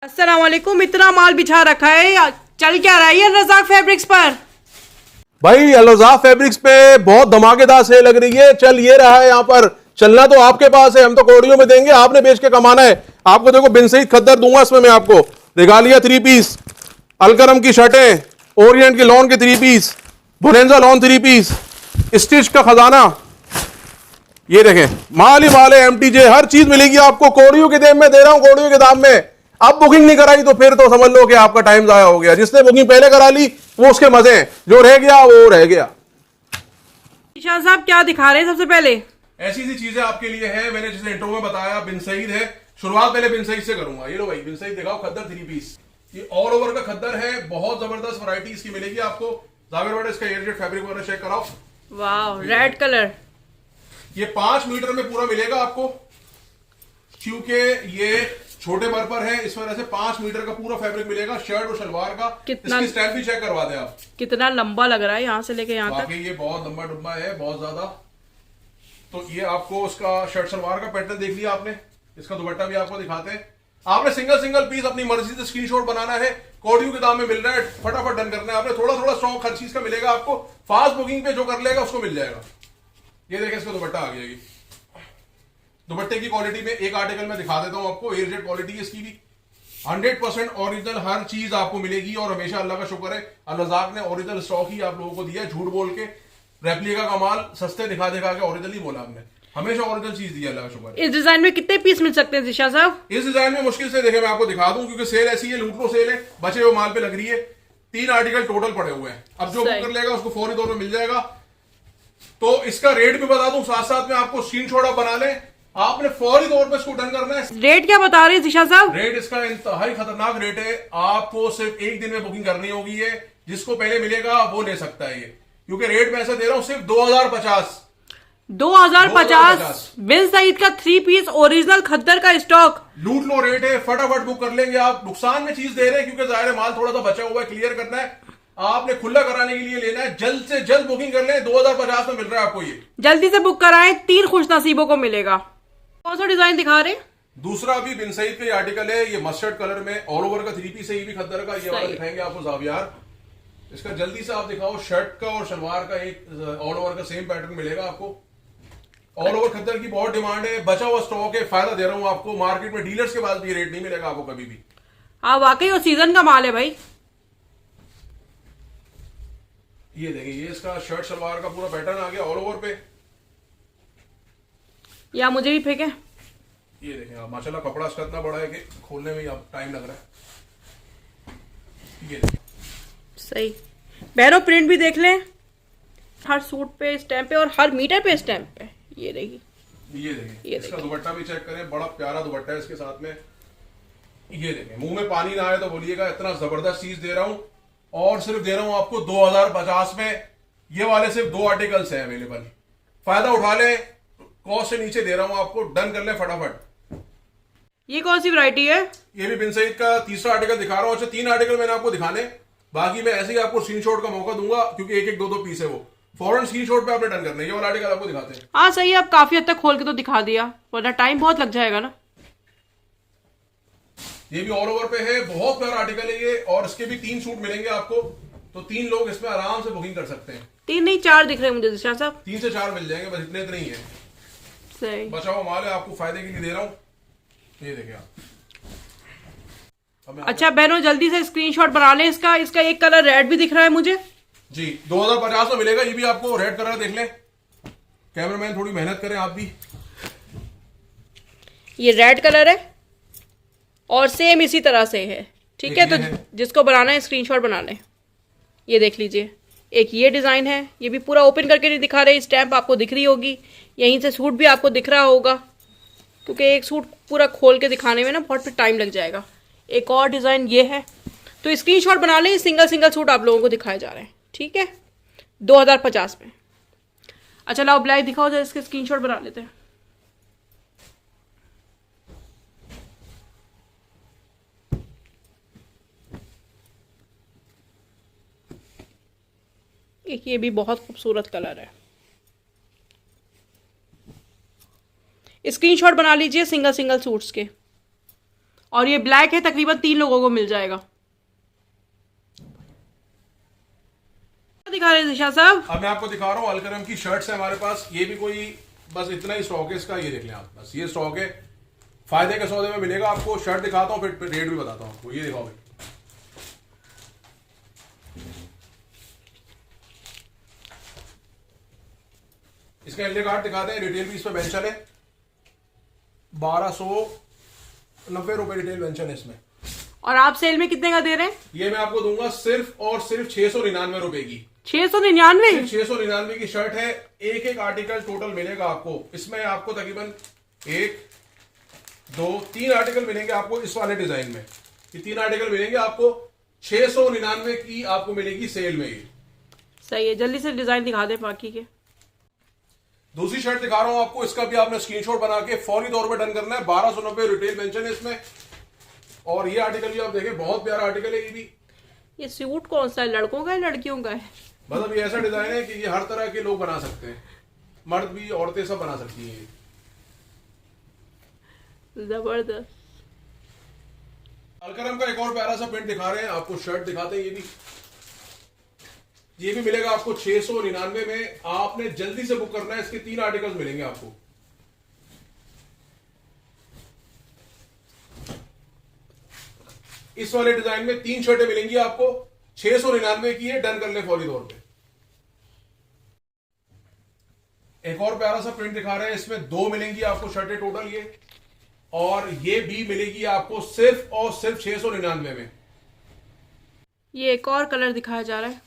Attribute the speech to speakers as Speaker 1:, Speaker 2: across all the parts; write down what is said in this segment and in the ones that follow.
Speaker 1: अस्सलाम वालेकुम। इतना माल बिछा रखा है, चल क्या रहा है ये रज़ाक फैब्रिक्स पर?
Speaker 2: भाई अलोज़ाफ फैब्रिक्स पे बहुत धमाकेदार सेल लग रही है। चल ये रहा है यहाँ पर। चलना तो आपके पास है, हम तो कोडियो में देंगे, आपने बेच के कमाना है। आपको देखो बिन सईद खद्दर दूंगा इसमें मैं आपको। रिगालिया 3 पीस, अलकरम की शर्टें, ओरिएंट के लॉन के 3 पीस, बुनेंजा लॉन 3 पीस, स्टिच का खजाना। ये देखें माल ही माल है, एमटीजे हर चीज मिलेगी आपको। कोडियो के दाम में दे रहा हूं, कोडियो के दाम में। अब बुकिंग नहीं कराई तो फिर तो समझ लो कि आपका टाइम जाया हो गया। जिसने बुकिंग पहले करा ली वो उसके मजे हैं, जो रह गया वो रह गया।
Speaker 1: ईशान साहब क्या दिखा रहे हैं सबसे पहले?
Speaker 2: ऐसी सी चीजें आपके लिए है, मैंने जैसे इंट्रो में बताया बिन सईद है। शुरुआत पहले बिन सईद से करूंगा। ये लो भाई बिन सईद दिखाओ, खद्दर 3 पीस। ये ऑल ओवर का खद्दर है, बहुत जबरदस्त वैरायटी इसकी मिलेगी आपको। जावेर भाई इसका एयरजेट फैब्रिक वगैरह चेक कराओ।
Speaker 1: वाह, रेड कलर।
Speaker 2: ये 5 मीटर में पूरा मिलेगा आपको, क्योंकि ये छोटे बर्पर है, इस वजह से 5 मीटर का पूरा फैब्रिक मिलेगा, शर्ट और शलवार का। इसकी स्टैंप भी चेक करवा दें आप।
Speaker 1: कितना लंबा लग रहा है यहाँ से लेके यहाँ तक।
Speaker 2: ये बहुत लंबा डब्बा है, बहुत ज्यादा। तो ये आपको उसका शर्ट शलवार का पैटर्न देख लिया आपने, इसका दुपट्टा भी आपको दिखाते हैं। आपने सिंगल सिंगल पीस अपनी मर्जी से स्क्रीनशॉट बनाना है, कोडियो के दाम में मिल रहा है, फटाफट डन करना है आपने। थोड़ा थोड़ा स्टॉक हर चीज का मिलेगा आपको, फास्ट बुकिंग पे जो कर लेगा उसको मिल जाएगा। ये देखें इसका दुपट्टा आ गया। ये दुपट्टे की क्वालिटी में एक आर्टिकल में दिखा देता हूं आपको, एयरजेट क्वालिटी है इसकी भी। 100% ओरिजिनल हर चीज आपको मिलेगी। और हमेशा अल्लाह का शुक्र है, अल-रज़ाक ने ओरिजिनल स्टॉक ही आप लोगों को दिया है। झूठ बोल के रेप्लिका का माल सस्ते दिखा दिखा के ओरिजिनल ही बोला हमने, हमेशा ओरिजिनल चीज दी है, अल्लाह का शुक्र है।
Speaker 1: इस डिजाइन में कितने पीस मिल सकते हैं ईशान साहब?
Speaker 2: इस डिजाइन में मुश्किल से देखे मैं आपको दिखा दूं, क्योंकि सेल ऐसी है, लूट लो सेल है, बचे हुए माल पे लग रही है। 3 आर्टिकल टोटल पड़े हुए हैं। अब जो बुक कर लेगा उसको फौरी तौर पर मिल जाएगा। तो इसका रेट भी बता दूं, साथ साथ में आपको स्क्रीनशॉट आप बना लें, आपने फौरी तौर पर इसको डन करना है।
Speaker 1: रेट क्या बता रहे हैं ईशान साहब?
Speaker 2: रेट इसका इंतहाई खतरनाक रेट है। आपको सिर्फ एक दिन में बुकिंग करनी होगी है, जिसको पहले मिलेगा वो ले सकता है ये, क्योंकि रेट मैं ऐसा दे रहा हूं सिर्फ 2050।
Speaker 1: 2050 बिन सईद का 3 पीस ओरिजिनल खद्दर का स्टॉक।
Speaker 2: लूट लो रेट है, फटाफट बुक कर लेंगे आप। नुकसान में चीज दे रहे हैं क्योंकि जाहिर है माल थोड़ा सा बचा हुआ है, क्लियर करना है। आपने खुला कराने के लिए लेना है, जल्द से जल्द बुकिंग कर लें। 2050 में मिल रहा है आपको ये,
Speaker 1: जल्दी से बुक कराएं, 3 खुश नसीबों को मिलेगा। कौन सा डिजाइन दिखा रहे हैं?
Speaker 2: दूसरा भी बिन सईद का आर्टिकल है, ये मस्टर्ड कलर में ऑल ओवर का 3 पीस है, ये भी खद्दर का। ये वाला दिखाएंगे आपको जावियार। इसका जल्दी से आप दिखाओ, शर्ट का और शलवार का एक ऑल ओवर का सेम पैटर्न मिलेगा आपको। ऑल ओवर खद्दर की बहुत डिमांड है, बचा हुआ स्टॉक है, फायदा दे रहा हूं आपको। मार्केट में डीलर्स के पास भी रेट नहीं मिलेगा आपको कभी भी।
Speaker 1: हाँ वाकई वो सीजन का माल है भाई।
Speaker 2: ये देखिए, ये इसका शर्ट शलवार का पूरा पैटर्न आ गया ऑल ओवर पे।
Speaker 1: या मुझे भी फेंके।
Speaker 2: ये देखें आप, माशाल्लाह कपड़ा इसका इतना बड़ा है कि खोलने में ही आप टाइम लग रहा है। ये देखें
Speaker 1: सही। बहनों प्रिंट भी देख लें, हर सूट पे स्टैम्प पे और हर मीटर पे स्टैम्प पे। ये देखिए,
Speaker 2: ये देखें इसका दुपट्टा भी चेक करें, बड़ा प्यारा दुपट्टा है इसके साथ में। ये देखें, मुंह में पानी ना आए तो बोलिएगा, इतना जबरदस्त चीज दे रहा हूं। और सिर्फ दे रहा हूं आपको 2050 में। ये वाले सिर्फ 2 आर्टिकल्स हैं अवेलेबल, फायदा उठा लें। कॉस्ट से नीचे दे रहा हूं आपको, डन कर लें फटाफट।
Speaker 1: ये कौन सी वैरायटी है?
Speaker 2: ये भी बिन सईद का तीसरा आर्टिकल दिखा रहा हूं। अच्छा 3 आर्टिकल मैंने आपको दिखाने, बाकी मैं ऐसे ही आपको स्क्रीनशॉट का मौका दूंगा, क्योंकि एक एक 2-2 पीस है वो। फौरन स्क्रीनशॉट पे आपने डन करना है। ये वाला आर्टिकल आपको दिखाते हैं।
Speaker 1: हाँ सही है, अब काफी हद तक खोल के तो दिखा दिया, वरना टाइम बहुत लग जाएगा ना।
Speaker 2: ये भी ऑल ओवर पे है, बहुत प्यारा आर्टिकल है ये। और इसके भी 3 सूट मिलेंगे आपको, तो 3 लोग इसमें आराम से बुकिंग कर सकते हैं।
Speaker 1: 3 नहीं 4 दिख रहे हैं मुझे ईशान साहब।
Speaker 2: 3 से 4 मिल जाएंगे, बस इतने ही है।
Speaker 1: सही।
Speaker 2: बचा हुआ माल है, आपको फायदे के लिए दे रहा हूं। ये देखिए आप।
Speaker 1: अच्छा बहनों जल्दी से स्क्रीनशॉट बना लें इसका। इसका एक कलर रेड भी दिख रहा है मुझे
Speaker 2: जी, 2050 में मिलेगा। ये भी आपको रेड कलर देख लें, कैमरामैन थोड़ी मेहनत करें आप भी।
Speaker 1: ये रेड कलर है और सेम इसी तरह से है, ठीक है। तो जिसको बनाना है स्क्रीनशॉट बना लें। ये देख लीजिए, एक ये डिज़ाइन है, ये भी पूरा ओपन करके नहीं दिखा रहे, स्टैम्प आपको दिख रही होगी। यहीं से सूट भी आपको दिख रहा होगा, क्योंकि एक सूट पूरा खोल के दिखाने में ना बहुत फिर टाइम लग जाएगा। एक और डिज़ाइन ये है, तो स्क्रीनशॉट बना लें। सिंगल सिंगल सूट आप लोगों को दिखाए जा रहे हैं, ठीक है, 2050 में। अच्छा लाओ ब्लैक दिखाओ जरा, इसके स्क्रीनशॉट बना लेते हैं। एक ये भी बहुत खूबसूरत कलर है। स्क्रीनशॉट बना लीजिए सिंगल सिंगल सूट्स के। और ये ब्लैक है, तकरीबन 3 लोगों को मिल जाएगा। क्या दिखा रहे हैं जिशान साहब?
Speaker 2: अब मैं आपको दिखा रहा हूँ अलकरम की शर्ट्स है हमारे पास। ये भी कोई बस इतना ही स्टॉक है इसका, ये देख लें आप, बस ये स्टॉक है। फायदे के सौदे में मिलेगा आपको। शर्ट दिखाता हूँ फिर रेट भी बताता हूँ आपको। ये दिखाओ भाई, इसका इंडिया कार्ड दिखाते हैं। रिटेल भी इस पर मेंशन है, 1290 रुपए रिटेल मेंशन है इसमें।
Speaker 1: और आप सेल में कितने का दे रहे हैं?
Speaker 2: ये मैं आपको दूंगा सिर्फ और सिर्फ 699 रुपए की।
Speaker 1: 699?
Speaker 2: 699 की शर्ट है। एक एक आर्टिकल टोटल मिलेगा आपको इसमें। आपको तकरीबन 1 2 3 आर्टिकल मिलेंगे आपको इस वाले डिजाइन में। ये 3 आर्टिकल मिलेंगे आपको 699 की आपको मिलेगी सेल में। ये
Speaker 1: सही है, जल्दी से डिजाइन दिखा दे बाकी के।
Speaker 2: दूसरी शर्ट दिखा रहा हूं आपको, इसका भी आपने स्क्रीनशॉट बना के फौरी तौर पर डन करना है। 1290 रिटेल मेंशन है इसमें। और ये आर्टिकल भी आप देखें, बहुत प्यारा आर्टिकल है ये भी।
Speaker 1: ये सूट कौन सा है, लड़कों का है लड़कियों का है?
Speaker 2: मतलब ये ऐसा डिजाइन है कि ये हर तरह के लोग बना सकते हैं, मर्द भी औरतें सब बना सकती हैं।
Speaker 1: जबरदस्त।
Speaker 2: अलकरम का एक और प्यारा सा प्रिंट दिखा रहे हैं आपको। शर्ट दिखाते हैं ये भी मिलेगा आपको 699 में। आपने जल्दी से बुक करना है, इसके 3 आर्टिकल्स मिलेंगे आपको। इस वाले डिजाइन में 3 शर्टें मिलेंगी आपको, 699 की है। डन कर ले फौरी तौर पे। एक और प्यारा सा प्रिंट दिखा रहे हैं, इसमें 2 मिलेंगी आपको शर्टें टोटल ये। और ये भी मिलेगी आपको सिर्फ और सिर्फ 699 में।
Speaker 1: ये एक और कलर दिखाया जा रहा है।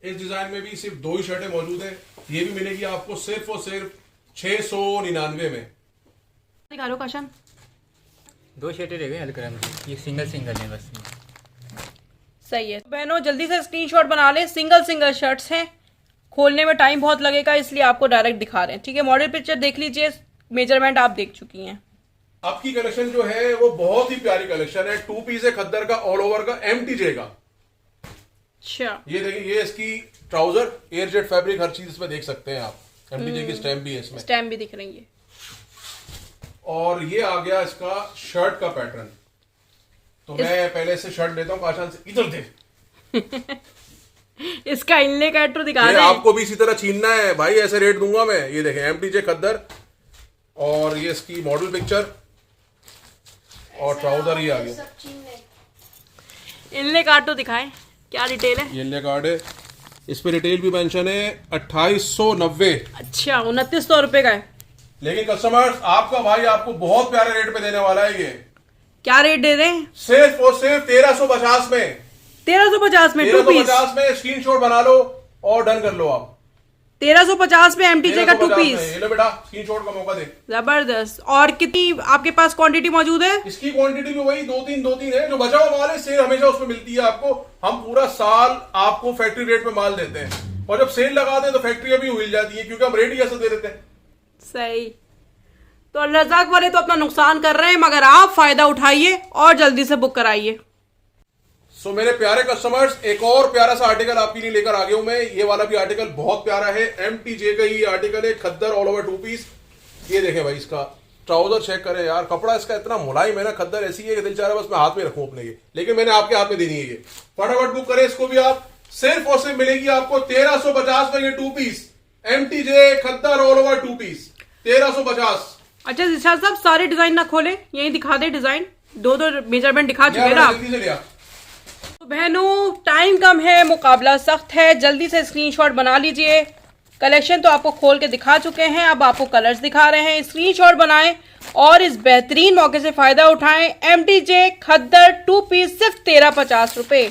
Speaker 2: इस डिजाइन में भी सिर्फ 2 ही शर्टें मौजूद है। ये भी मिलेगी आपको सिर्फ और सिर्फ 699 में।
Speaker 1: दिखा लो काशन।
Speaker 3: 2 शर्टें रह गए अलकरम की, ये सिंगल है बस।
Speaker 1: सही है बहनों, जल्दी से स्क्रीनशॉट बना लें। सिंगल शर्ट्स हैं, खोलने में टाइम बहुत लगेगा, इसलिए आपको डायरेक्ट दिखा रहे हैं। ठीक है, मॉडल पिक्चर देख लीजिए, मेजरमेंट आप देख चुकी हैं।
Speaker 2: आपकी कलेक्शन जो है वो बहुत ही प्यारी कलेक्शन है। 2 पीस है खद्दर का, ऑल ओवर का, MTJ का।
Speaker 1: अच्छा,
Speaker 2: ये देखिए, ये इसकी ट्राउजर, एयरजेट फैब्रिक, हर चीज इसमें देख सकते हैं आप। MTJ की स्टैम्प भी है इसमें,
Speaker 1: स्टैम्प भी दिख रही है।
Speaker 2: और ये आ गया इसका शर्ट का पैटर्न। तो मैं पहले से शर्ट लेता हूँ काशान से। इधर दे।
Speaker 1: इसका इनले का एड्रो दिखा
Speaker 2: ये
Speaker 1: रहे हैं।
Speaker 2: आपको भी इसी तरह छीनना है भाई, ऐसे रेट दूंगा मैं। ये देखें, MTJ खद्दर, और ये इसकी मॉडल पिक्चर और ट्राउजर ही आ गया।
Speaker 1: इनले कार्ड तो दिखाएं, क्या रिटेल है?
Speaker 2: ये ले कार्ड है, इस पे रिटेल भी मेंशन है 2890।
Speaker 1: अच्छा, 2900 रुपए का है।
Speaker 2: लेकिन कस्टमर्स, आपका भाई आपको बहुत प्यारे रेट पे देने वाला है। ये
Speaker 1: क्या रेट दे रहे हैं?
Speaker 2: सिर्फ और सिर्फ 1350 में।
Speaker 1: 1350 में 2 पीस।
Speaker 2: 1350 में स्क्रीनशॉट बना लो और डन कर लो आप।
Speaker 1: 1350 में MTJ का 2
Speaker 2: 1350
Speaker 1: पीस।
Speaker 2: में। ये लो बेटा, स्क्रीनशॉट का मौका दे।
Speaker 1: जबरदस्त। और कितनी आपके पास क्वांटिटी मौजूद है?
Speaker 2: इसकी क्वांटिटी भी वही 2-3 है। जो बचा हुआ माल है, सेल हमेशा उसमें मिलती है आपको। हम पूरा साल आपको फैक्ट्री रेट पे माल देते हैं, और जब सेल लगाते हैं तो फैक्ट्री भी हिल जाती है, क्योंकि हम रेट ही ऐसा दे देते हैं।
Speaker 1: सही। तो रज़ाक वाले तो अपना नुकसान कर रहे हैं, मगर आप फायदा उठाइए और जल्दी से बुक कराइए।
Speaker 2: सो मेरे प्यारे कस्टमर्स, एक और प्यारा सा आर्टिकल आपके लिए लेकर आ गया हूं मैं। ये वाला भी आर्टिकल बहुत प्यारा है, MTJ का ही आर्टिकल है, खद्दर ऑल ओवर 2 पीस। ये देखें भाई, इसका ट्राउजर चेक करें यार, कपड़ा इसका इतना मुलायम है ना। खद्दर ऐसी है कि दिल चाह रहा है बस मैं हाथ में रखूं अपने ये, लेकिन मैंने आपके हाथ में देनी है ये। फटाफट बुक करें इसको भी आप। सिर्फ और सिर्फ मिलेगी आपको 1350 में ये 2 पीस MTJ खद्दर ऑल ओवर 2 पीस, 1350।
Speaker 1: अच्छा जिशान साहब, सारे डिजाइन ना खोले, यही दिखा दे डिजाइन। 2 मेजरमेंट दिखा चुके हैं ना आप।
Speaker 2: जल्दी से लिया।
Speaker 1: तो बहनों, टाइम कम है, मुकाबला सख्त है, जल्दी से स्क्रीनशॉट बना लीजिए। कलेक्शन तो आपको खोल के दिखा चुके हैं, अब आपको कलर्स दिखा रहे हैं। स्क्रीनशॉट बनाएं और इस बेहतरीन मौके से फायदा उठाएं। MTJ खद्दर 2 पीस सिर्फ 1350 रुपए।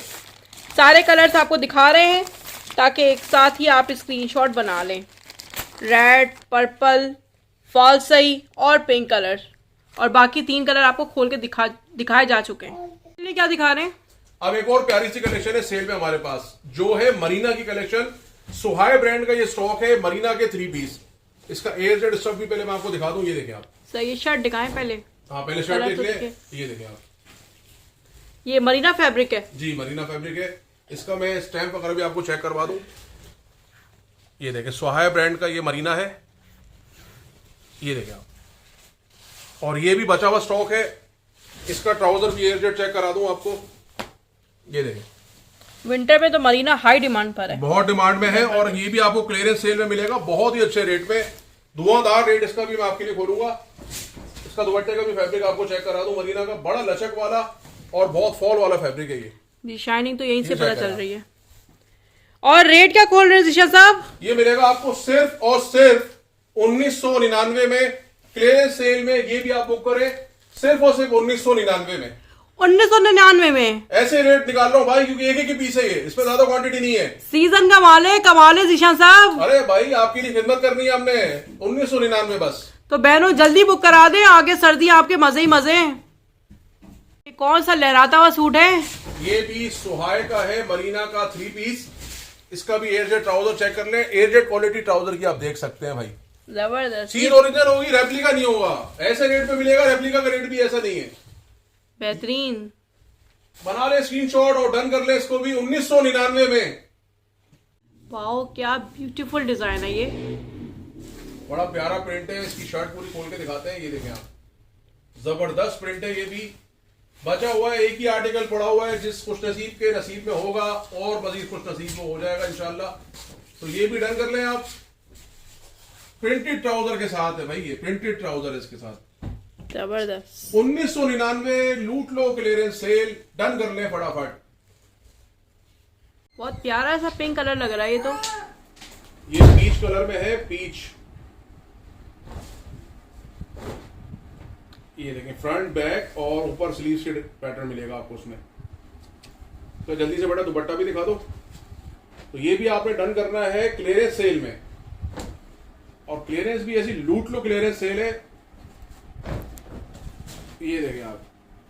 Speaker 1: सारे कलर्स आपको दिखा रहे हैं ताकि एक साथ ही आप स्क्रीनशॉट बना लें। रेड, पर्पल, फॉल्सई और पिंक कलर, और बाकी 3 कलर आपको खोल के दिखाए जा चुके हैं। इसलिए क्या दिखा रहे हैं?
Speaker 2: अब एक और प्यारी सी कलेक्शन है सेल में हमारे पास, जो है मरीना की कलेक्शन। सुहाय ब्रांड का ये स्टॉक है, मरीना के 3 पीस। इसका एयरजेट स्टफ भी पहले मैं आपको दिखा दूं। ये देखें आप।
Speaker 1: सही, ये शर्ट दिखाएं पहले।
Speaker 2: हाँ, पहले शर्ट
Speaker 1: कलर
Speaker 2: देख
Speaker 1: तो
Speaker 2: ले।
Speaker 1: दिखे।
Speaker 2: ये देखें आप।
Speaker 1: ये मरीना फैब्रिक है
Speaker 2: जी, मरीना फैब्रिक है। इसका मैं स्टैम्प वगैरह भी आपको चेक करवा दूं। ये देखें, सुहाय ब्रांड का ये मरीना है। ये देखें आप। और ये भी बचा हुआ स्टॉक है, इसका ट्राउजर भी एयरजेट चेक करा दूं आपको, ये देखें।
Speaker 1: विंटर में तो मरीना हाई डिमांड पर है,
Speaker 2: बहुत डिमांड में है, और ये भी आपको क्लियरेंस सेल में मिलेगा बहुत ही अच्छे रेट में, धुआंधार रेट। इसका भी मैं आपके लिए खोलूंगा। इसका दुपट्टे का भी फैब्रिक आपको चेक करा दूं, मरीना का बड़ा लचक वाला और बहुत फॉल वाला फैब्रिक है ये।
Speaker 1: जी शाइनिंग तो यहीं से
Speaker 2: ये
Speaker 1: पता
Speaker 2: चेक
Speaker 1: चल
Speaker 2: करा।
Speaker 1: रही है। और रेट क्या खोल रहे हैं जिशान साहब?
Speaker 2: ये मिलेगा आपको सिर्फ और सिर्फ 1999 में, क्लियरेंस सेल में। ये भी आप बुक करें सिर्फ और सिर्फ 1999 में।
Speaker 1: 1999 में
Speaker 2: ऐसे रेट निकाल रहा हूँ भाई, क्योंकि एक ही पीस है ये, इसमें ज्यादा क्वांटिटी नहीं है।
Speaker 1: सीजन का माल है, कमाल है जिशान साहब।
Speaker 2: अरे भाई आपके लिए खिदमत करनी है हमने, 1999 बस।
Speaker 1: तो बहनों जल्दी बुक करा दें, आगे सर्दी आपके मजे ही मजे। ये कौन सा लहराता हुआ सूट है?
Speaker 2: ये भी सुहाय का है, मरीना का 3 पीस। इसका भी एयरजेट ट्राउजर चेक कर लें, एयरजेट क्वालिटी ट्राउजर की आप देख सकते हैं भाई।
Speaker 1: जबरदस्त,
Speaker 2: चीज ओरिजिनल होगी, रेप्लिका नहीं होगा। ऐसे रेट पे मिलेगा, रेप्लिका का रेट भी ऐसा नहीं है।
Speaker 1: बेहतरीन।
Speaker 2: बना ले स्क्रीनशॉट और डन कर ले इसको भी 1999 में।
Speaker 1: वाओ क्या ब्यूटीफुल डिजाइन है ये।
Speaker 2: बड़ा प्यारा प्रिंट है। इसकी शर्ट पूरी खोल के दिखाते हैं, ये देखें आप, जबरदस्त प्रिंट है। ये भी बचा हुआ है, एक ही आर्टिकल पड़ा हुआ है, जिस खुश नसीब के नसीब में होगा और मजीद खुश नसीब में हो जाएगा इंशाल्लाह। तो ये भी डन कर लें आप। प्रिंटेड ट्राउजर के साथ है भाई, ये प्रिंटेड ट्राउजर है इसके साथ।
Speaker 1: जबरदस्त।
Speaker 2: 1999 लूट लो, क्लियरेंस सेल, डन कर लें फटाफट।
Speaker 1: बहुत प्यारा सा पिंक कलर लग रहा है ये तो।
Speaker 2: ये पीच कलर में है, पीच। ये देखें, फ्रंट बैक और ऊपर स्लीव से पैटर्न मिलेगा आपको उसमें। तो जल्दी से बेटा दुपट्टा भी दिखा दो। तो ये भी आपने डन करना है क्लियरेंस सेल में, और क्लियरेंस भी ऐसी लूट लो क्लियरेंस सेल है। ये देखें आप,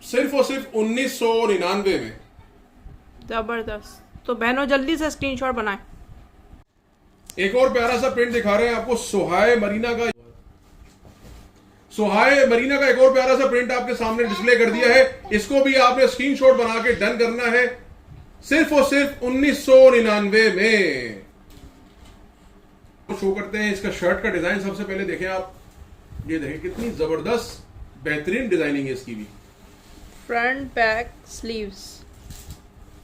Speaker 2: सिर्फ और सिर्फ 1999 में।
Speaker 1: जबरदस्त। तो बहनों जल्दी से स्क्रीनशॉट बनाएं।
Speaker 2: एक और प्यारा सा प्रिंट दिखा रहे हैं आपको, सुहाय मरीना का। सुहाय मरीना का एक और प्यारा सा प्रिंट आपके सामने डिस्प्ले कर दिया है। इसको भी आपने स्क्रीनशॉट बना के डन करना है, सिर्फ और सिर्फ 1999 में। शो करते हैं इसका शर्ट का डिजाइन। सबसे पहले देखें आप, ये देखें कितनी जबरदस्त बेहतरीन डिजाइनिंग है इसकी भी।
Speaker 1: फ्रंट बैक स्लीव्स,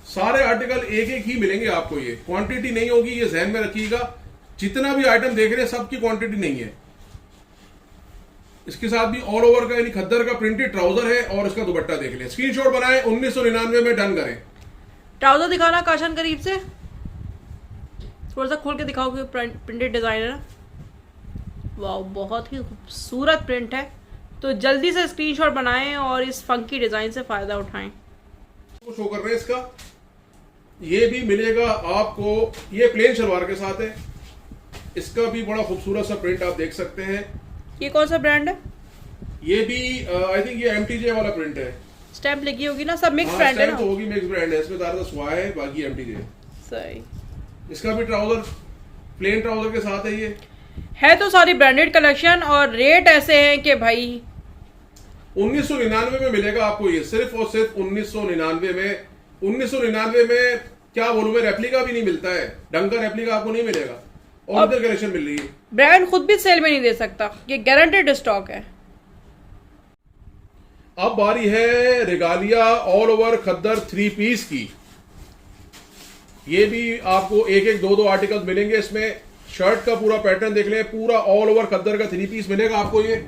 Speaker 2: सारे आर्टिकल एक एक ही मिलेंगे आपको, ये क्वांटिटी नहीं होगी, ये ध्यान में रखिएगा। जितना भी आइटम देख रहे हैं सबकी क्वांटिटी नहीं है। इसके साथ भी ऑल ओवर का यानी खद्दर का प्रिंटेड ट्राउजर है, और इसका दुपट्टा देख लें। स्क्रीनशॉट बनाएं, 1999 में डन करें।
Speaker 1: ट्राउजर दिखाना काशन करीब से, थोड़ा सा खोल के दिखाओ कि प्रिंटेड डिजाइन है ना। वाह बहुत ही खूबसूरत प्रिंट है। तो जल्दी से स्क्रीनशॉट बनाएं और इस फंकी डिजाइन से फायदा उठाएं।
Speaker 2: तो शो कर रहे हैं इसका, ये भी मिलेगा आपको, ये प्लेन शलवार के साथ है। इसका भी बड़ा खूबसूरत सा प्रिंट आप देख सकते हैं।
Speaker 1: ये कौन सा ब्रांड है?
Speaker 2: ये भी आई थिंक ये MTJ वाला प्रिंट है।
Speaker 1: स्टैंप लगी होगी ना, सब मिक्स
Speaker 2: हाँ,
Speaker 1: ब्रांड है
Speaker 2: स्टैम्प
Speaker 1: ना।
Speaker 2: तो होगी, मिक्स ब्रांड है। इसमें ज्यादा सुहाय है, बाकी MTJ है।
Speaker 1: सही।
Speaker 2: इसका भी ट्राउजर प्लेन ट्राउजर के साथ है। ये
Speaker 1: है तो सारी ब्रांडेड कलेक्शन, और रेट ऐसे हैं कि भाई
Speaker 2: 1999 में मिलेगा आपको, ये सिर्फ और सिर्फ 1999 में। 1999 में क्या बोलूं मैं, रेप्लिका भी नहीं मिलता है, ढंग का रेप्लिका आपको नहीं मिलेगा। ओरिजिनल कलेक्शन मिल रही है।
Speaker 1: ब्रांड खुद भी सेल में नहीं दे सकता, ये गारंटेड स्टॉक है।
Speaker 2: अब बारी है रेगालिया ऑल ओवर खद्दर 3 पीस की। ये भी आपको एक एक दो आर्टिकल मिलेंगे इसमें। शर्ट का पूरा पैटर्न देख लें, पूरा ऑल ओवर खद्दर का 3 पीस मिलेगा आपको ये।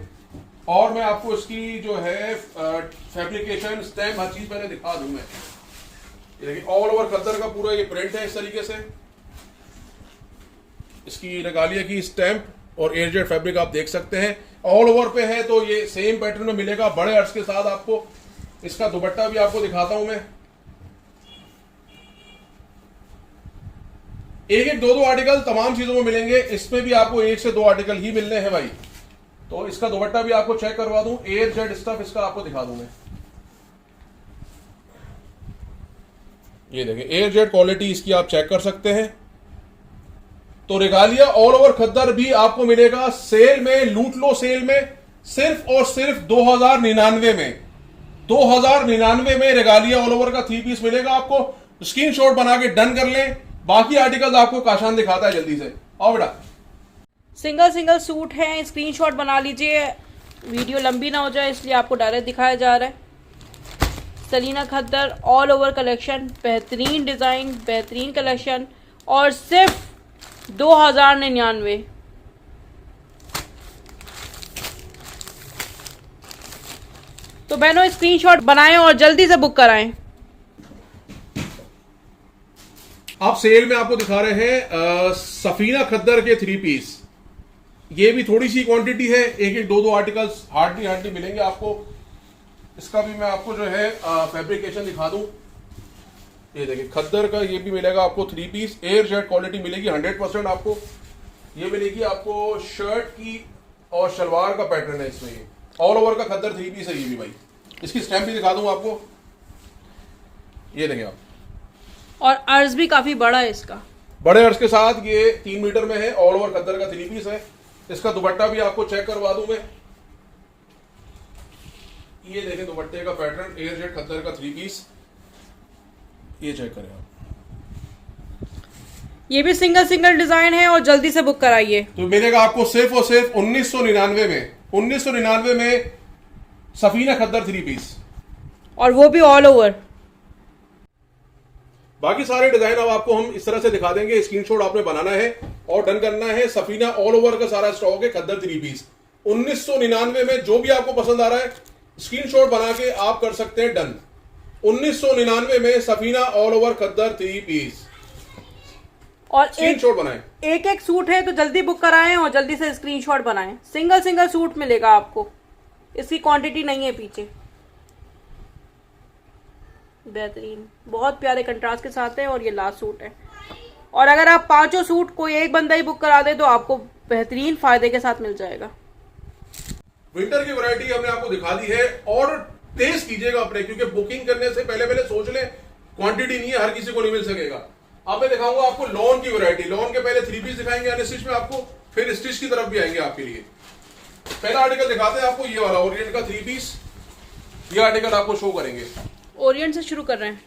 Speaker 2: और मैं आपको इसकी जो है फैब्रिकेशन, स्टैम्प, हर चीज पहले दिखा दूं मैं। ये देखिए ऑल ओवर खद्दर का पूरा ये प्रिंट है इस तरीके से। इसकी रेगालिया की स्टैम्प और एयरजेट फैब्रिक आप देख सकते हैं। ऑल ओवर पे है तो ये सेम पैटर्न में मिलेगा बड़े अर्ज के साथ आपको। इसका दुपट्टा भी आपको दिखाता हूं मैं। एक एक दो आर्टिकल तमाम चीजों में मिलेंगे। इसमें भी आपको 1 से 2 आर्टिकल ही मिलने हैं भाई। तो इसका दुपट्टा भी आपको चेक करवा दूं, एयरजेट स्टफ इसका आपको दिखा दूं मैं। ये देखिए एयरजेट क्वालिटी इसकी आप चेक कर सकते हैं। तो रेगालिया ऑल ओवर खद्दर भी आपको मिलेगा सेल में, लूट लो सेल में, सिर्फ और सिर्फ 2099 में। 2099 में रेगालिया ऑल ओवर का 3 पीस मिलेगा आपको। स्क्रीनशॉट बना के डन कर लें। बाकी आर्टिकल्स आपको काशान दिखाता है जल्दी से। आओ बेटा।
Speaker 1: सिंगल सिंगल सूट है, स्क्रीनशॉट बना लीजिए, वीडियो लंबी ना हो जाए इसलिए आपको डायरेक्ट दिखाया जा रहा है। सलीना खद्दर ऑल ओवर कलेक्शन, बेहतरीन डिज़ाइन, बेहतरीन कलेक्शन और सिर्फ 2099। तो बहनों स्क्रीनशॉट बनाएं और जल्दी से बुक कराएं।
Speaker 2: आप सेल में आपको दिखा रहे हैं सफीना खद्दर के 3 पीस। ये भी थोड़ी सी क्वांटिटी है, एक एक दो आर्टिकल्स हार्डली मिलेंगे आपको। इसका भी मैं आपको जो है फैब्रिकेशन दिखा दूं। ये देखिए खद्दर का ये भी मिलेगा आपको 3 पीस, एयर जेट क्वालिटी मिलेगी 100% आपको। ये मिलेगी आपको शर्ट की और शलवार का पैटर्न है इसमें। ये ऑल ओवर का खद्दर 3 पीस है ये भी भाई। इसकी स्टैम्प भी दिखा दूं आपको, ये देखें आप।
Speaker 1: और अर्ज भी काफी बड़ा है इसका,
Speaker 2: बड़े अर्ज के साथ ये 3 मीटर में है, ऑल ओवर खद्दर का 3 पीस है। इसका दुपट्टा भी आपको चेक करवा दूं मैं। ये देखें दुपट्टे का पैटर्न, एयर जेट खद्दर का 3 पीस। ये चेक करें आप।
Speaker 1: ये भी सिंगल डिजाइन है और जल्दी से बुक कराइए।
Speaker 2: तो मिलेगा आपको सिर्फ और सिर्फ 1999 में, 1999 में सफीना खद्दर 3 पीस,
Speaker 1: और वो भी ऑल ओवर।
Speaker 2: बाकी सारे डिजाइन अब आपको हम इस तरह से दिखा देंगे। स्क्रीनशॉट आपने बनाना है और डन करना है। सफीना ऑल ओवर का सारा स्टॉक है, खद्दर 3 पीस 1999 में। जो भी आपको पसंद आ रहा है स्क्रीनशॉट बना के आप कर सकते हैं डन। 1999 में सफीना ऑल ओवर खद्दर 3 पीस,
Speaker 1: और
Speaker 2: स्क्रीनशॉट बनाएं।
Speaker 1: एक सूट है तो जल्दी बुक कराएं और जल्दी से स्क्रीनशॉट बनाएं। सिंगल सूट मिलेगा आपको, इसकी क्वांटिटी नहीं है पीछे। बेहतरीन, बहुत प्यारे कंट्रास्ट के साथ है और ये लास्ट सूट है। और अगर आप 5 सूट कोई एक बंदा ही बुक करा दे तो आपको बेहतरीन फायदे के साथ मिल जाएगा।
Speaker 2: विंटर की वैरायटी हमने आपको दिखा दी है। और तेज कीजिएगा अपने, क्योंकि बुकिंग करने से पहले सोच लें, क्वांटिटी नहीं है, हर किसी को नहीं मिल सकेगा। अब मैं दिखाऊंगा आपको लॉन की वैरायटी। लॉन के पहले 3 पीस दिखाएंगे अनस्टिच में आपको, फिर स्टिच की तरफ भी आएंगे आपके लिए। पहला आर्टिकल दिखाते हैं आपको, ये वाला ओरिएंट का 3 पीस। ये आर्टिकल आपको शो करेंगे।
Speaker 1: ओरिएंट से शुरू कर रहे हैं।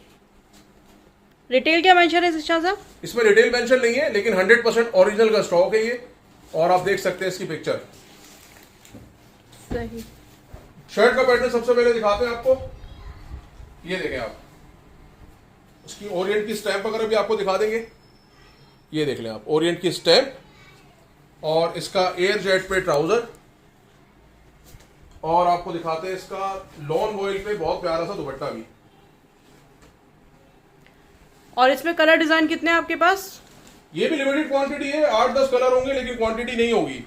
Speaker 1: रिटेल क्या मेंशन है सिस्टर साहब?
Speaker 2: इसमें रिटेल मेंशन नहीं है, लेकिन 100% ओरिजिनल का स्टॉक है ये। और आप देख सकते हैं इसकी पिक्चर।
Speaker 1: सही।
Speaker 2: शर्ट का पैटर्न सबसे पहले दिखाते हैं आपको। ये देखें आप, उसकी ओरिएंट की स्टैंप वगैरह भी आपको दिखा देंगे। ये देख लें आप, ओरिएंट की स्टैंप और इसका एयर जेट पे ट्राउजर। और आपको दिखाते हैं इसका लॉन वॉइल पे बहुत प्यारा सा दुपट्टा भी।
Speaker 1: और इसमें कलर डिजाइन कितने हैं आपके पास?
Speaker 2: ये भी लिमिटेड क्वांटिटी है, 8-10 कलर होंगे, लेकिन क्वांटिटी नहीं होगी।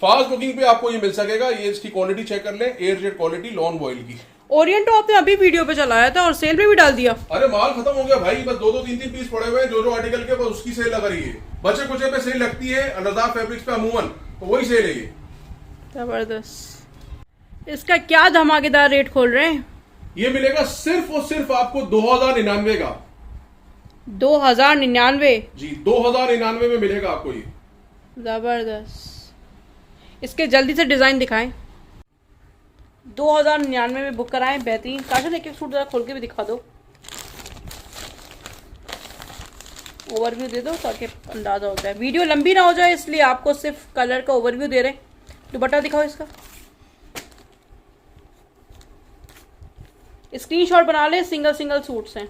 Speaker 2: फास्ट बुकिंग पे आपको ये मिल सकेगा। ये इसकी क्वालिटी चेक कर लें, air jet quality lawn voile की।
Speaker 1: ओरिएंट तो आपने अभी वीडियो पे चलाया था और सेल में भी डाल दिया।
Speaker 2: अरे माल खत्म हो गया भाई, बस 2-2 3-3 पीस पड़े हुए हैं। जो आर्टिकल के बस उसकी सेल लगा रही है। बचे कुचे पे सेल लगती है रज़ा फैब्रिक्स पे अमूमन, तो वही सेल है ये।
Speaker 1: जबरदस्त। इसका क्या धमाकेदार रेट खोल रहे हैं?
Speaker 2: ये मिलेगा सिर्फ और सिर्फ आपको 2099 का।
Speaker 1: 2099
Speaker 2: जी, 2099 में मिलेगा आपको ये।
Speaker 1: जबरदस्त। इसके जल्दी से डिजाइन दिखाएं। 2099 में बुक कराएं। बेहतरीन। काशन एक सूट जरा खोल के भी दिखा दो, ओवरव्यू दे दो ताकि अंदाजा हो जाए। वीडियो लंबी ना हो जाए, इसलिए आपको सिर्फ कलर का ओवरव्यू दे रहे हैं। दुपट्टा दिखाओ इसका। स्क्रीनशॉट बना ले। सिंगल सूट्स हैं।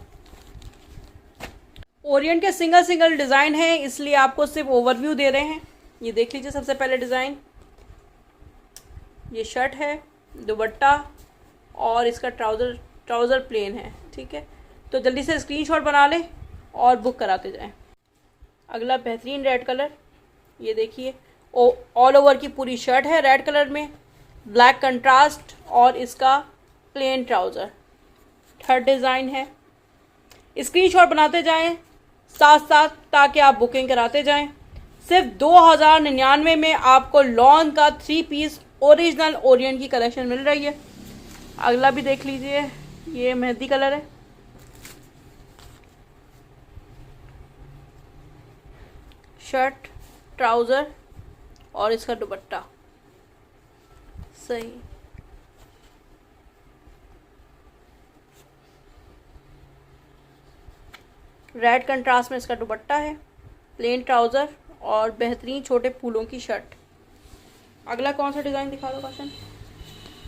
Speaker 1: ओरिएंट के सिंगल डिजाइन है, इसलिए आपको सिर्फ ओवरव्यू दे रहे हैं। ये देख लीजिए सबसे पहले डिजाइन। ये शर्ट है, दुपट्टा और इसका ट्राउजर प्लेन है। ठीक है, तो जल्दी से स्क्रीनशॉट बना ले और बुक कराते जाएं। अगला बेहतरीन रेड कलर, ये देखिए ऑल ओवर की पूरी शर्ट है रेड कलर में, ब्लैक कंट्रास्ट और इसका प्लेन ट्राउजर। थर्ड डिज़ाइन है। स्क्रीनशॉट बनाते जाएं साथ ताकि आप बुकिंग कराते जाएं। सिर्फ 2099 में आपको लॉन का 3 पीस ओरिजिनल ओरिएंट की कलेक्शन मिल रही है। अगला भी देख लीजिए, ये मेहंदी कलर है। शर्ट, ट्राउजर और इसका दुपट्टा। सही। रेड कंट्रास्ट में इसका दुपट्टा है, प्लेन ट्राउजर और बेहतरीन छोटे फूलों की शर्ट। अगला कौन सा डिज़ाइन दिखा दो काशन?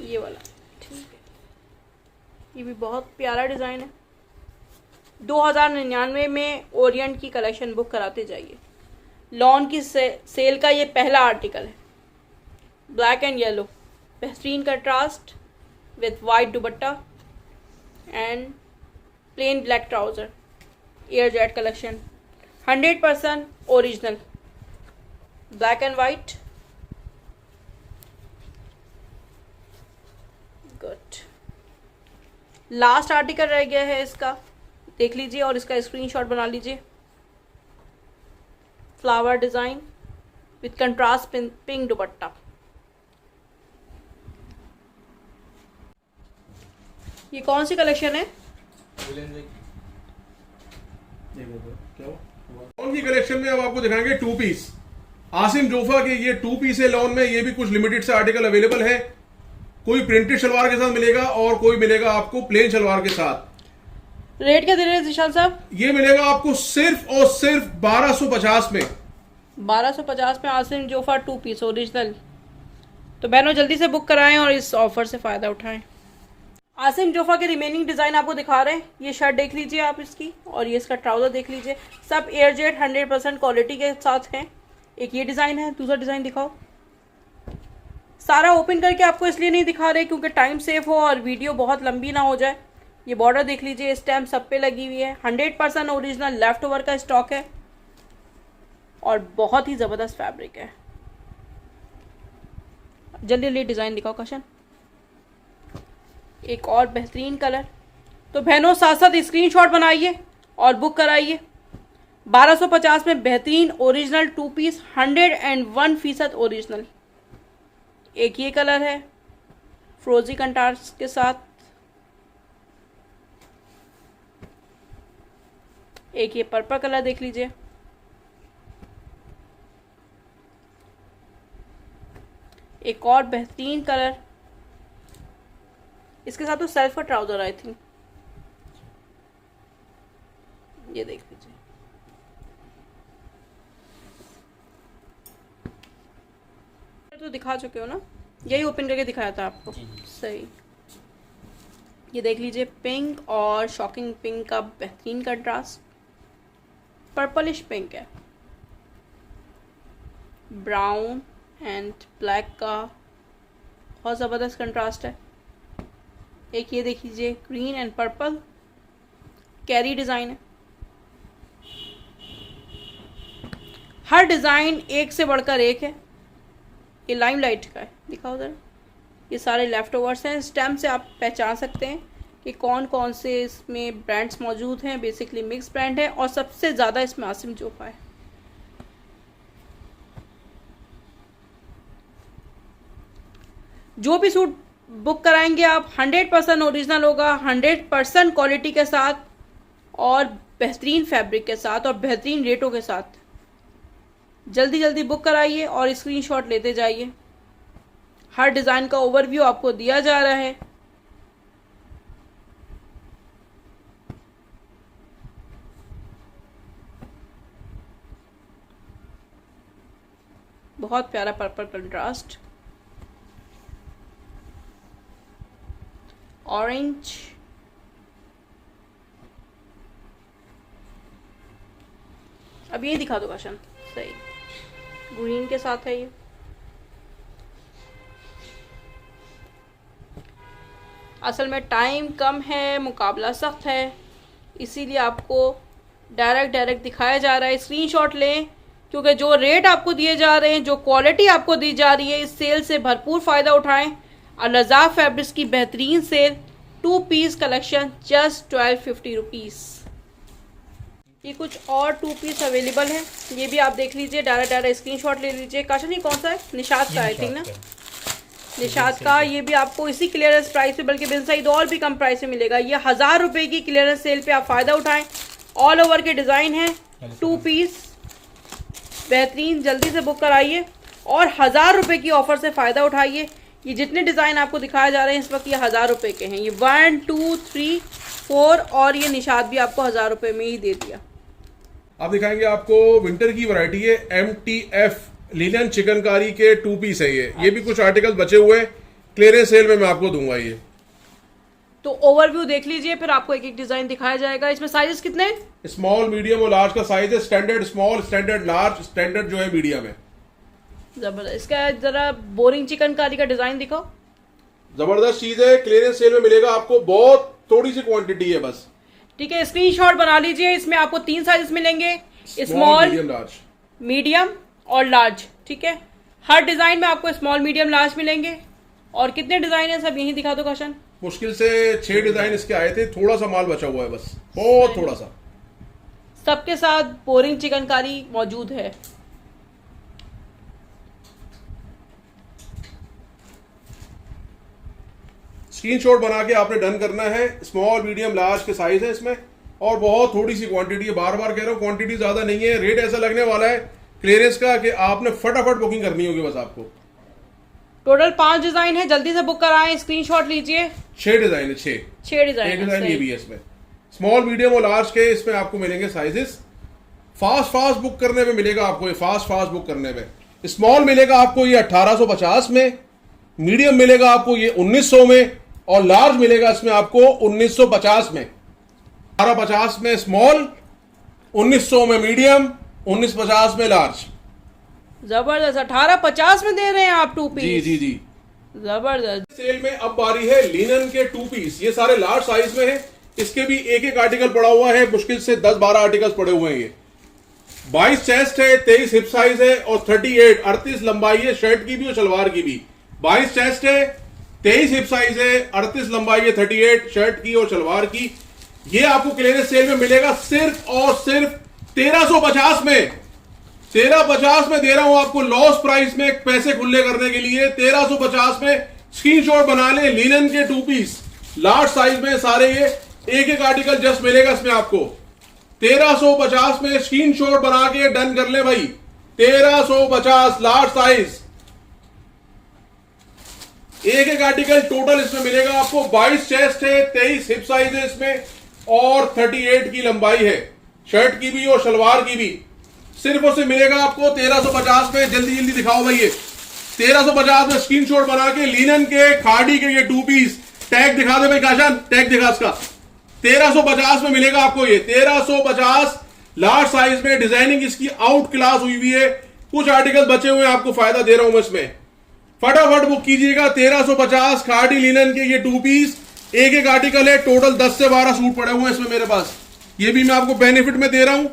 Speaker 1: ये वाला। ठीक है, ये भी बहुत प्यारा डिज़ाइन है। 2099 में ओरिएंट की कलेक्शन बुक कराते जाइए। लॉन की सेल का ये पहला आर्टिकल है। ब्लैक एंड येलो, बेहतरीन contrast with white dupatta and plain black trouser, air jet collection, 100% original, black and white. Good. Last article रह गया है इसका, देख लीजिए और इसका स्क्रीनशॉट बना लीजिए। Flower design with contrast pink दुपट्टा। ये कौन सी कलेक्शन है?
Speaker 2: लॉन की कलेक्शन में अब आपको दिखाएंगे 2 पीस। आसिम जोफा के ये 2 पीस है लॉन में। ये भी कुछ लिमिटेड से आर्टिकल अवेलेबल है। कोई प्रिंटेड शलवार के साथ मिलेगा और कोई मिलेगा आपको प्लेन शलवार के साथ।
Speaker 1: रेट क्या दे रहे हैं जिशान साहब?
Speaker 2: ये मिलेगा आपको सिर्फ और सिर्फ 1250 में।
Speaker 1: 1250 में आसिम जोफा 2 पीस ओरिजिनल। तो बहनों जल्दी से बुक कराएं और इस ऑफर से फ़ायदा उठाएं। आसिम जोफा के रिमेनिंग डिज़ाइन आपको दिखा रहे हैं। ये शर्ट देख लीजिए आप इसकी, और ये इसका ट्राउज़र देख लीजिए। सब एयर जेट 100% क्वालिटी के साथ हैं। एक ये डिज़ाइन है, दूसरा डिज़ाइन दिखाओ। सारा ओपन करके आपको इसलिए नहीं दिखा रहे क्योंकि टाइम सेव हो और वीडियो बहुत लंबी ना हो जाए। ये बॉर्डर देख लीजिए, स्टैम्प सब पे लगी हुई है। 100% ओरिजिनल लेफ्ट ओवर का स्टॉक है और बहुत ही ज़बरदस्त फैब्रिक है। जल्दी जल्दी डिज़ाइन दिखाओ कशन। एक और बेहतरीन कलर। तो बहनों साथ साथ स्क्रीनशॉट बनाइए और बुक कराइए। 1250 में बेहतरीन ओरिजिनल 2 पीस 101% ओरिजिनल। एक ये कलर है फ्रोजी कंट्रास्ट के साथ। एक ये पर्पल कलर देख लीजिए। एक और बेहतरीन कलर, इसके साथ तो सेल्फ का ट्राउजर आई थिंक। ये देख लीजिए। तो दिखा चुके हो ना, यही ओपन करके दिखाया था आपको। सही। ये देख लीजिए, पिंक और शॉकिंग पिंक का बेहतरीन कंट्रास्ट। पर्पलिश पिंक है, ब्राउन एंड ब्लैक का बहुत ज़बरदस्त कंट्रास्ट है। एक ये देख लीजिए, green and purple carry design है। हर डिज़ाइन एक से बढ़कर एक है। ये लाइमलाइट का है, दिखाओ ज़रा। ये सारे लेफ्ट ओवर्स हैं। स्टैम्प से आप पहचान सकते हैं कि कौन कौन से इसमें ब्रांड्स मौजूद हैं। बेसिकली मिक्स ब्रांड है और सबसे ज़्यादा इसमें आसिम जोफा है। जो भी सूट बुक कराएंगे आप 100% ओरिजिनल होगा, 100% क्वालिटी के साथ और बेहतरीन फैब्रिक के साथ और बेहतरीन रेटों के साथ। जल्दी जल्दी बुक कराइए और स्क्रीनशॉट लेते जाइए। हर डिज़ाइन का ओवरव्यू आपको दिया जा रहा है। बहुत प्यारा पर्पल कंट्रास्ट, ऑरेंज, अब ये दिखा दो काशन। सही, ग्रीन के साथ है ये। असल में टाइम कम है, मुकाबला सख्त है, इसीलिए आपको डायरेक्ट दिखाया जा रहा है। स्क्रीनशॉट लें क्योंकि जो रेट आपको दिए जा रहे हैं, जो क्वालिटी आपको दी जा रही है, इस सेल से भरपूर फ़ायदा उठाएं। अल-रज़ा फैब्रिक्स की बेहतरीन sale 2 piece collection just 1250 rupees. ये कुछ और 2 पीस अवेलेबल है, ये भी आप देख लीजिए। डायरेक्ट स्क्रीनशॉट ले लीजिए। काशन ये कौन सा है? निशात का आई थिंक ना, निशात का। ये भी आपको इसी क्लियरेंस प्राइस पे, बल्कि बिन सईद और भी कम प्राइस में मिलेगा। ये 1000 रुपये की क्लियरेंस सेल पे आप फ़ायदा उठाएं। ऑल ओवर के डिज़ाइन है, 2 पीस बेहतरीन। जल्दी से बुक कराइए और 1000 रुपये की ऑफ़र से फ़ायदा उठाइए। ये जितने डिज़ाइन आपको दिखाए जा रहे हैं इस वक्त, ये 1000 रुपये के हैं। ये 1 2 3 4 और ये निशात भी आपको 1000 रुपये में ही दे दिया।
Speaker 2: आप दिखाएंगे आपको विंटर की वैरायटी है, MTF लिनन चिकनकारी के 2 पीस है। ये भी कुछ आर्टिकल बचे हुए क्लियरेंस सेल में मैं आपको दूंगा। ये
Speaker 1: तो ओवरव्यू देख लीजिए, फिर आपको एक एक डिजाइन दिखाया जाएगा। इसमें साइजेस कितने हैं?
Speaker 2: स्मॉल, मीडियम और लार्ज का साइज है। Standard small, standard large, standard जो है मीडियम है।
Speaker 1: जबरदस्त। इसका जरा बोरिंग चिकनकारी का डिजाइन दिखाओ।
Speaker 2: जबरदस्त चीज है, क्लियरेंस सेल में मिलेगा आपको, बहुत थोड़ी सी क्वांटिटी है बस।
Speaker 1: ठीक है, स्क्रीनशॉट बना लीजिए। इसमें आपको 3 साइजेस मिलेंगे, स्मॉल,
Speaker 2: मीडियम, लार्ज।
Speaker 1: मीडियम और लार्ज। ठीक है, हर डिजाइन में आपको स्मॉल, मीडियम, लार्ज मिलेंगे। और कितने डिजाइन है सब यही दिखा दो काशन।
Speaker 2: मुश्किल से 6 डिजाइन इसके आए थे, थोड़ा सा माल बचा हुआ है बस, बहुत थोड़ा सा।
Speaker 1: सबके साथ बोरिंग चिकनकारी मौजूद है।
Speaker 2: स्क्रीनशॉट बना के आपने डन करना है। स्मॉल, मीडियम, लार्ज के साइज है इसमें, और बहुत थोड़ी सी क्वांटिटी है। बार बार कह रहा हूं, क्वांटिटी ज्यादा नहीं है। रेट ऐसा लगने वाला है क्लियरेंस का कि आपने फटाफट बुकिंग करनी होगी बस आपको।
Speaker 1: टोटल 5 डिजाइन है, जल्दी से बुक कराएं, स्क्रीनशॉट लीजिए।
Speaker 2: 6 डिजाइन है, 6
Speaker 1: 6 डिजाइन
Speaker 2: एक डिजाइन ये भी है इसमें। स्मॉल, मीडियम और लार्ज के इसमें आपको मिलेंगे साइजेस। फास्ट बुक करने में मिलेगा आपको ये, फास्ट बुक करने में। स्मॉल मिलेगा आपको ये 1850 में, मीडियम मिलेगा आपको ये 1900 में, और लार्ज मिलेगा इसमें आपको 1950 में। 1850 में स्मॉल, 1900 में मीडियम, 1950 में लार्ज।
Speaker 1: जबरदस्त। 1850 में दे रहे हैं आप 2 पीस।
Speaker 2: जी।
Speaker 1: जबरदस्त।
Speaker 2: सेल में अब बारी है लिनन के 2 पीस। ये सारे लार्ज साइज में है। इसके भी एक एक आर्टिकल पड़ा हुआ है, मुश्किल से 10-12 आर्टिकल्स पड़े हुए हैं। ये 22 चेस्ट है, 23 हिप साइज है, और 38 लंबाई है, शर्ट की भी और सलवार की भी। 22 चेस्ट है, 23 हिप साइज है, 38 लंबाई है, 38 शर्ट की और सलवार की। ये आपको क्लियरेंस सेल में मिलेगा सिर्फ और सिर्फ 1350 में। 1350 में दे रहा हूं आपको, लॉस प्राइस में पैसे खुले करने के लिए। 1350 में स्क्रीनशॉट बना ले। लिनन के 2 पीस लार्ज साइज में सारे, ये एक एक आर्टिकल जस्ट मिलेगा इसमें आपको। 1350 में स्क्रीनशॉट बना के डन कर ले भाई। 1350 लार्ज साइज, एक एक आर्टिकल टोटल इसमें मिलेगा आपको। 22 चेस्ट है, 23 हिप साइज है इसमें, और 38 की लंबाई है, शर्ट की भी और सलवार की भी। सिर्फ और सिर्फ मिलेगा आपको 1350 में। जल्दी दिखाओ भाई ये 1350 में स्क्रीनशॉट बना के। लिनन के खाड़ी के ये 2 पीस, टैग दिखा दे भाई काशान, टैग दिखा इसका। 1350 में मिलेगा आपको ये। 1350 लार्ज साइज में। डिजाइनिंग इसकी आउट क्लास हुई है। कुछ आर्टिकल बचे हुए हैं, आपको फायदा दे रहा हूं मैं इसमें। फटाफट बुक कीजिएगा। 1350 खाड़ी लिनन के ये 2 पीस, एक एक आर्टिकल है। टोटल 10 से 12 सूट पड़े हुए हैं इसमें मेरे पास। ये भी मैं आपको बेनिफिट में दे रहा हूं।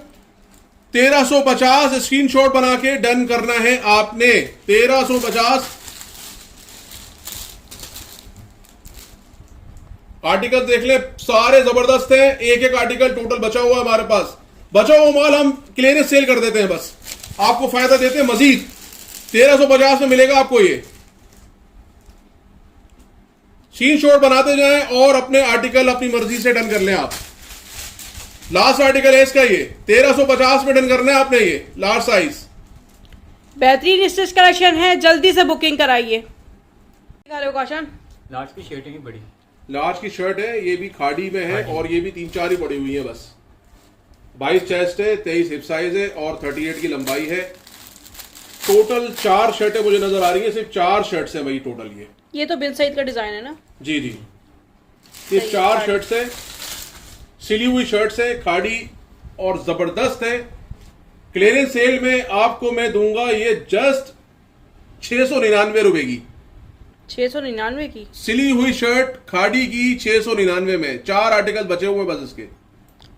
Speaker 2: 1350 स्क्रीनशॉट बना के डन करना है आपने। 1350 आर्टिकल देख ले, सारे जबरदस्त हैं। एक एक आर्टिकल टोटल बचा हुआ है हमारे पास। बचा हुआ माल हम क्लियरेंस सेल कर देते हैं, बस आपको फायदा देते हैं मजीद। 1350 में मिलेगा आपको ये। स्क्रीनशॉट बनाते जाएं और अपने आर्टिकल अपनी मर्जी से डन कर लें आप। लास्ट आर्टिकल है इसका ये। 1350 में डन करना है आपने ये लार्ज साइज।
Speaker 1: बेहतरीन स्टिच कलेक्शन है, जल्दी से बुकिंग कराइए। दिखा रहे हो काशन?
Speaker 3: लार्ज की शर्ट है बड़ी,
Speaker 2: लार्ज की शर्ट है, ये भी खाड़ी में है, और ये भी 3-4 ही पड़ी हुई है बस। 22 चेस्ट है, 23 हिप साइज है, और 38 की लंबाई है। टोटल 4 शर्टें मुझे नजर आ रही है, सिर्फ 4 शर्ट्स है भाई टोटल।
Speaker 1: ये तो बिन सईद का डिजाइन है ना?
Speaker 2: जी, ये 4 शर्ट्स है, सिली हुई शर्ट्स है, खाड़ी और जबरदस्त है। क्लियरेंस सेल में आपको मैं दूंगा ये जस्ट 699 रुपए की।
Speaker 1: 699 की
Speaker 2: सिली हुई शर्ट खाड़ी की 699 में। 4 आर्टिकल बचे हुए बस इसके।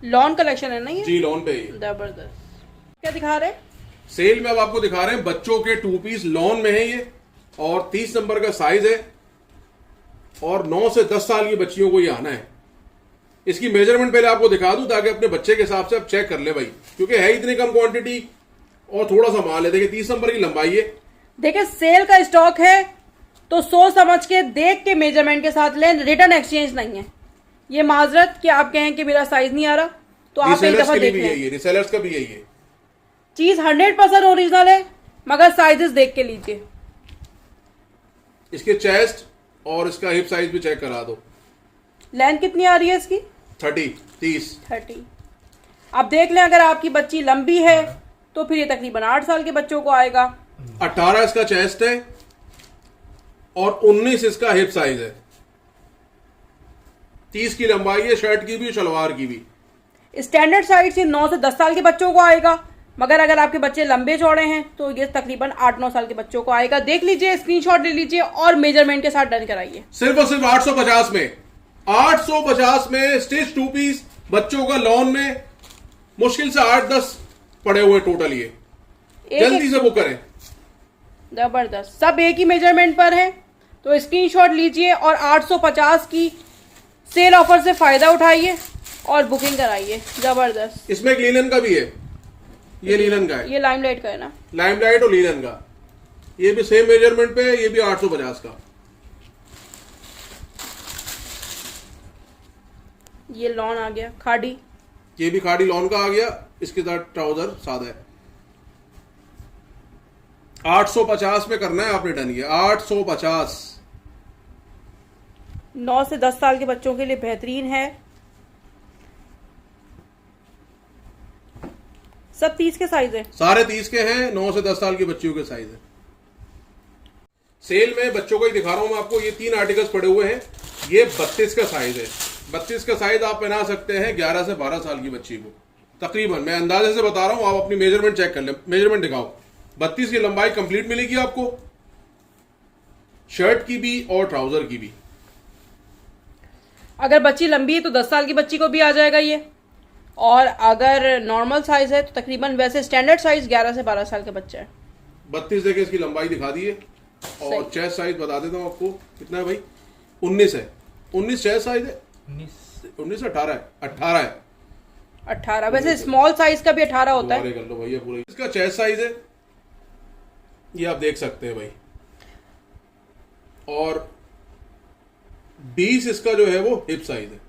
Speaker 1: लॉन कलेक्शन है ना ये?
Speaker 2: जी, लॉन पे ही।
Speaker 1: जबरदस्त। क्या दिखा रहे?
Speaker 2: सेल में अब आपको दिखा रहे हैं बच्चों के 2 पीस लॉन में है ये, और 30 नंबर का साइज है, और 9 से 10 साल की बच्चियों को ये आना है। इसकी मेजरमेंट पहले आपको दिखा दूं ताकि अपने बच्चे के हिसाब से आप चेक कर ले भाई, क्योंकि है इतनी कम क्वांटिटी और थोड़ा सा माल है। देखिए 30 नंबर की लंबाई है।
Speaker 1: देखिए सेल का स्टॉक है, तो सोच समझ के देख के मेजरमेंट के साथ लें। रिटर्न एक्सचेंज नहीं है। ये माजरत कि आप कहें कि मेरा साइज नहीं आ रहा, तो आप एक दफा देख लें।
Speaker 2: रिसेलर्स का भी यही है।
Speaker 1: चीज 100% ओरिजिनल है, मगर साइजेस देख के लीजिए।
Speaker 2: इसके चेस्ट और इसका हिप साइज भी चेक करा दो।
Speaker 1: लेंथ कितनी आ रही है इसकी?
Speaker 2: 30।
Speaker 1: अब देख लें, अगर आपकी बच्ची लंबी है तो फिर ये तकरीबन 8 साल के बच्चों को आएगा।
Speaker 2: 18 इसका चेस्ट है, और 19 इसका हिप साइज है। 30 की लंबाई है, शर्ट की भी शलवार की भी।
Speaker 1: स्टैंडर्ड साइज से 9 से 10 साल के बच्चों को आएगा, मगर अगर आपके बच्चे लंबे चौड़े हैं तो ये तकरीबन 8-9 साल के बच्चों को आएगा। देख लीजिए, स्क्रीनशॉट ले लीजिए और मेजरमेंट के साथ डन कराइए।
Speaker 2: सिर्फ और सिर्फ 850 में, 850 में स्टिच 2 पीस बच्चों का लॉन में। मुश्किल से 8-10 पड़े हुए टोटल। ये जल्दी से बुक करें।
Speaker 1: जबरदस्त, सब एक ही मेजरमेंट पर है, तो स्क्रीनशॉट लीजिए और 850 की सेल ऑफर से फायदा उठाइए और बुकिंग कराइए। जबरदस्त।
Speaker 2: इसमें एक लीलन का भी है, ये लीलन का है,
Speaker 1: ये लाइमलाइट का है ना?
Speaker 2: लाइमलाइट और लीलन का। ये भी सेम मेजरमेंट पे है, ये भी 850 का।
Speaker 1: ये लॉन आ गया खाड़ी।
Speaker 2: ये भी खाड़ी लॉन का आ गया, इसके साथ ट्राउजर सादा है। 850 में करना है आपने डन। ये 850
Speaker 1: 9 से 10 साल के बच्चों के लिए बेहतरीन है। सब 30 के साइज है,
Speaker 2: सारे 30 के हैं। 9 से 10 साल की बच्चियों के साइज है। सेल में बच्चों को ही दिखा रहा हूं मैं आपको। ये 3 आर्टिकल्स पड़े हुए हैं। ये 32 का साइज है। 32 का साइज आप पहना सकते हैं 11 से 12 साल की बच्ची को तकरीबन। मैं अंदाजे से बता रहा हूं, आप अपनी मेजरमेंट चेक कर लें। मेजरमेंट दिखाओ। 32 की लंबाई कंप्लीट मिलेगी आपको, शर्ट की भी और ट्राउजर की भी।
Speaker 1: अगर बच्ची लंबी है तो 10 साल की बच्ची को भी आ जाएगा ये, और अगर नॉर्मल साइज है तो तकरीबन, वैसे स्टैंडर्ड साइज 11 से 12 साल का बच्चा है।
Speaker 2: 32 देखे इसकी लंबाई दिखा दी है। और चेस्ट साइज बता देता हूँ आपको कितना है भाई। 19 है। 19 चेस्ट साइज है। 19 18 है। 18 है।
Speaker 1: 18। वैसे स्मॉल साइज का भी 18 होता है।
Speaker 2: कर लो भैया पूरा। इसका चेस्ट साइज है, ये आप देख सकते हैं भाई। और 20 इसका जो है वो हिप साइज है।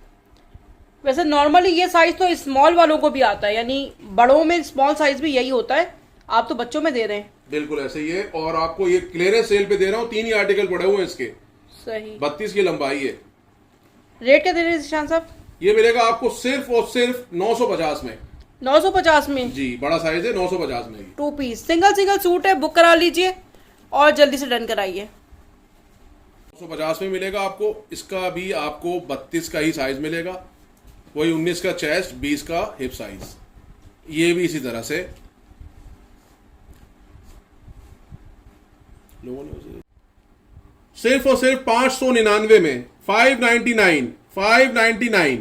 Speaker 1: वैसे नॉर्मली ये साइज तो स्मॉल वालों को भी आता है, यानी बड़ों में स्मॉल साइज भी यही होता है। आप तो बच्चों में दे रहे हैं।
Speaker 2: बिल्कुल ऐसे ही है। और आपको ये क्लियरेंस सेल पे दे रहा हूँ। 3 ही आर्टिकल पड़े हुए हैं इसके।
Speaker 1: सही।
Speaker 2: 32 की लंबाई है।
Speaker 1: रेट क्या दे रहे हैं जिशान साहब?
Speaker 2: ये मिलेगा आपको सिर्फ और सिर्फ 950 में।
Speaker 1: 950 में
Speaker 2: जी, बड़ा साइज है। 950 में
Speaker 1: 2 पीस सिंगल सूट है। बुक करा लीजिए और जल्दी से डन कराइए।
Speaker 2: 950 में मिलेगा आपको। इसका भी आपको 32 का ही साइज मिलेगा। वही 19 का चेस्ट, 20 का हिप साइज। ये भी इसी तरह से लोगों ने सिर्फ और सिर्फ 599 में 599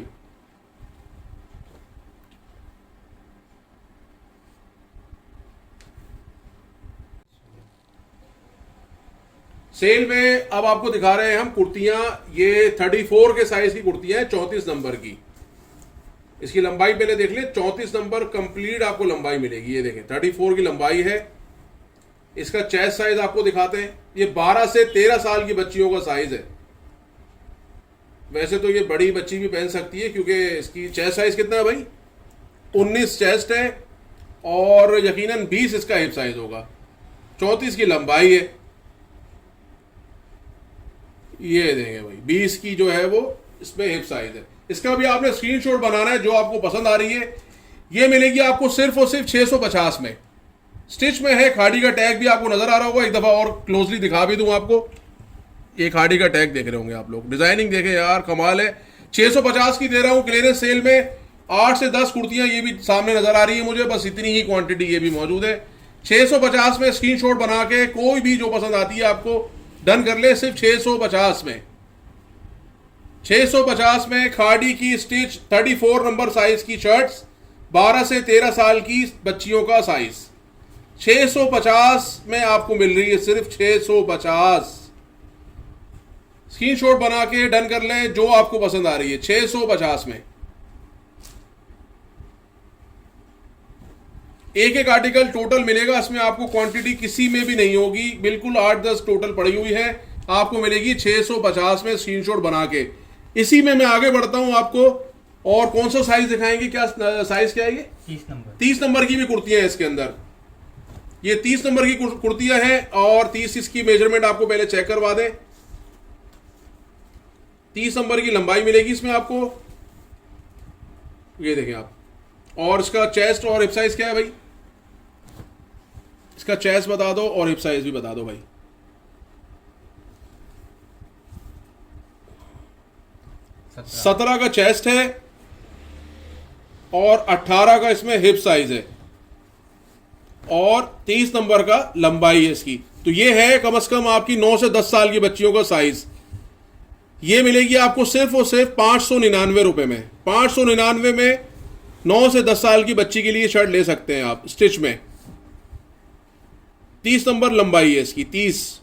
Speaker 2: सेल में। अब आपको दिखा रहे हैं हम कुर्तियां। ये 34 के साइज की कुर्तियां हैं, 34 नंबर की। इसकी लंबाई पहले देख ले। 34 नंबर कंप्लीट आपको लंबाई मिलेगी। ये देखें 34 की लंबाई है। इसका चेस्ट साइज आपको दिखाते हैं। ये 12 से 13 साल की बच्चियों का साइज है। वैसे तो ये बड़ी बच्ची भी पहन सकती है, क्योंकि इसकी चेस्ट साइज कितना है भाई? 19 चेस्ट है और यकीनन 20 इसका हिप साइज होगा। 34 की लंबाई है। ये देंगे भाई 20 की जो है वो इसमें हिप साइज है। इसका भी आपने स्क्रीनशॉट बनाना है जो आपको पसंद आ रही है। ये मिलेगी आपको सिर्फ और सिर्फ 650 में। स्टिच में है। खाड़ी का टैग भी आपको नजर आ रहा होगा। एक दफा और क्लोजली दिखा भी दूं आपको। ये खाड़ी का टैग देख रहे होंगे आप लोग। डिजाइनिंग देखे यार, कमाल है। 650 की दे रहा हूं क्लियरेंस सेल में। 8 से 10 कुर्तियां ये भी सामने नजर आ रही है मुझे। बस इतनी ही क्वांटिटी ये भी मौजूद है। 650 में स्क्रीनशॉट बना के कोई भी जो पसंद आती है आपको डन कर ले। सिर्फ 650 में। 650 में खाड़ी की स्टिच 34 नंबर साइज की शर्ट्स, 12 से 13 साल की बच्चियों का साइज। 650 में आपको मिल रही है। सिर्फ 650। स्क्रीनशॉट बना के डन कर लें जो आपको पसंद आ रही है। 650 में एक एक आर्टिकल टोटल मिलेगा। इसमें आपको क्वांटिटी किसी में भी नहीं होगी। बिल्कुल 8-10 टोटल पड़ी हुई है। आपको मिलेगी 650 में स्क्रीनशॉट बना के। इसी में मैं आगे बढ़ता हूं आपको। और कौन सा साइज दिखाएंगे? क्या साइज क्या है ये?
Speaker 3: 30 नंबर।
Speaker 2: 30 नंबर की भी कुर्तियां हैं इसके अंदर। ये 30 नंबर की कुर्तियां हैं और 30 इसकी मेजरमेंट आपको पहले चेक करवा दें। 30 नंबर की लंबाई मिलेगी इसमें आपको। ये देखें आप। और इसका चेस्ट और हिप साइज क्या है भाई? इसका चेस्ट बता दो और हिप साइज भी बता दो भाई। 17 का चेस्ट है और 18 का इसमें हिप साइज है और 30 नंबर का लंबाई है इसकी। तो ये है कम से कम आपकी 9 से 10 साल की बच्चियों का साइज। ये मिलेगी आपको सिर्फ और सिर्फ 599 रुपए में। 599 में 9 से 10 साल की बच्ची के लिए शर्ट ले सकते हैं आप स्टिच में। 30 नंबर लंबाई है इसकी, 30।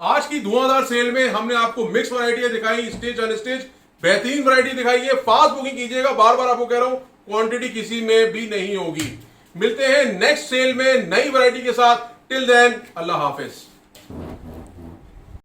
Speaker 2: आज की धुआंधार सेल में हमने आपको मिक्स वैरायटी दिखाई, स्टिच अनस्टिच, बेहतरीन वैरायटी दिखाई है। फास्ट बुकिंग कीजिएगा, बार बार आपको कह रहा हूं, क्वांटिटी किसी में भी नहीं होगी। मिलते हैं नेक्स्ट सेल में नई वैरायटी के साथ। टिल देन, अल्लाह हाफिज।